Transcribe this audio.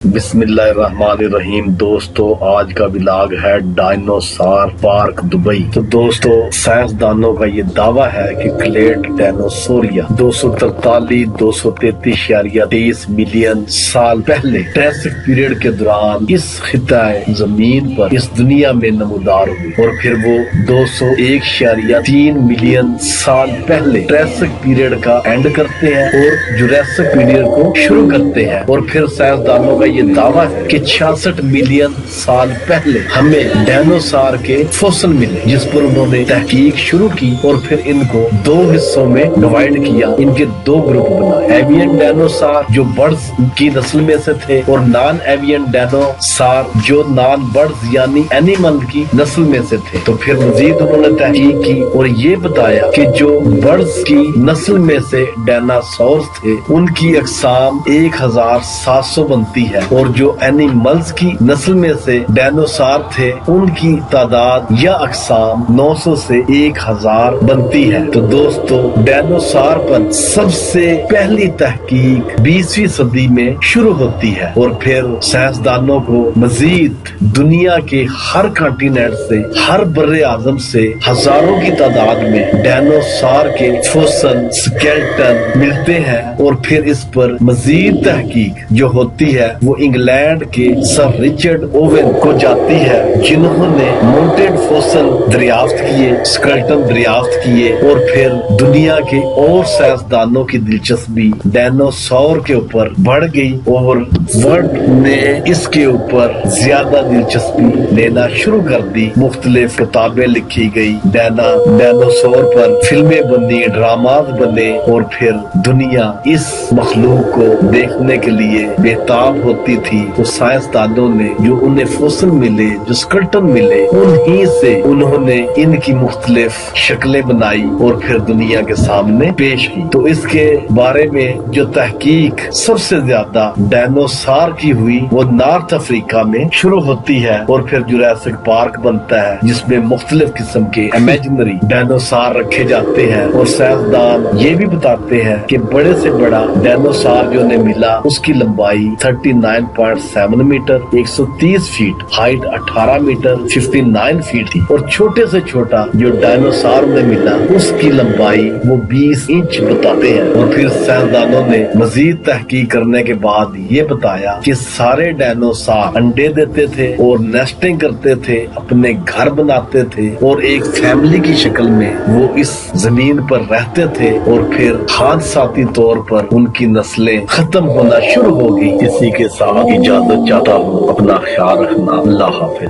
بسم اللہ الرحمن الرحیم۔ دوستو آج کا ولاگ ہے ڈائنوسار پارک دبئی۔ تو دوستو سائنسدانوں کا یہ دعویٰ ہے کہ کلیٹ ڈائنوسوریا 243.23 ملین سال پہلے ٹریسک پیریڈ کے دوران اس خطہ زمین پر اس دنیا میں نمودار ہوئی، اور پھر وہ 201.3 ملین سال پہلے ٹریسک پیریڈ کا اینڈ کرتے ہیں اور جوریسک پیریڈ کو شروع کرتے ہیں، اور پھر سائنسدانوں کا یہ دعویٰ ہے کہ 66 ملین سال پہلے ہمیں ڈائنوسار کے فوسل ملے، جس پر انہوں نے تحقیق شروع کی اور پھر ان کو دو حصوں میں ڈیوائیڈ کیا۔ ان کے دو گروپ بنائے، ایوین ڈائنوسار جو برڈز کی نسل میں سے تھے اور نان ایوین ڈائنوسار جو نان برڈز یعنی اینیمل کی نسل میں سے تھے۔ تو پھر مزید انہوں نے تحقیق کی اور یہ بتایا کہ جو برڈز کی نسل میں سے ڈائناسورز تھے ان کی اقسام 1700 بنتی ہے، اور جو اینیملز کی نسل میں سے ڈائنوسار تھے ان کی تعداد یا اقسام 900 سے 1000 بنتی ہے۔ تو دوستو ڈائنوسار پر سب سے پہلی تحقیق 20ویں صدی میں شروع ہوتی ہے، اور پھر سائنسدانوں کو مزید دنیا کے ہر کانٹیننٹ سے، ہر بر اعظم سے ہزاروں کی تعداد میں ڈائنوسار کے فوسل سکیلٹن ملتے ہیں، اور پھر اس پر مزید تحقیق جو ہوتی ہے وہ انگلینڈ کے سر رچرڈ اوون کو جاتی ہے، جنہوں نے مونٹڈ فوسل دریافت کیے، سکیلٹن دریافت کیے، اور پھر دنیا کے اور سائنسدانوں کی دلچسپی ڈائنوسار کے اوپر بڑھ گئی، اور ورلڈ نے اس کے اوپر زیادہ دلچسپی لینا شروع کر دی۔ مختلف کتابیں لکھی گئی، ڈائنوسار پر فلمیں بنی، ڈراماز بنے، اور پھر دنیا اس مخلوق کو دیکھنے کے لیے بےتاب ہوتی تھی۔ تو سائنسدانوں نے جو انہیں فوسل ملے، جو سکیلٹن ملے، انہی سے انہوں نے ان کی مختلف شکلیں بنائی اور پھر دنیا کے سامنے پیش کی۔ تو اس کے بارے میں جو تحقیق سب سے زیادہ ڈائنوسار کی ہوئی وہ نارتھ افریقہ میں شروع ہوتی ہے، اور پھر جوریسک پارک بنتا ہے جس میں مختلف قسم کے امیجنری ڈائنوسار رکھے جاتے ہیں، اور سائنسدان یہ بھی بتاتے ہیں کہ بڑے سے بڑا ڈائنوسار جو انہیں ملا اس کی لمبائی 39.7 metre, 130 feet, height 18 metre, 59 feet تھی، اور چھوٹے سے چھوٹا جو ڈائنوسار انہیں ملا اس کی لمبائی وہ 20 انچ بتاتے ہیں۔ اور پھر سائنسدانوں نے مزید تحقیق کرنے کے بعد یہ بتایا کہ سارے ڈائنوسار انڈے دیتے تھے اور نیسٹنگ کرتے تھے، اپنے گھر بناتے تھے، اور ایک فیملی کی شکل میں وہ اس زمین پر رہتے تھے، اور پھر حادثاتی طور پر ان کی نسلیں ختم ہونا شروع ہو گئی۔ اسی کے ساتھ اجازت چاہتا ہوں، اپنا خیال رکھنا، اللہ حافظ۔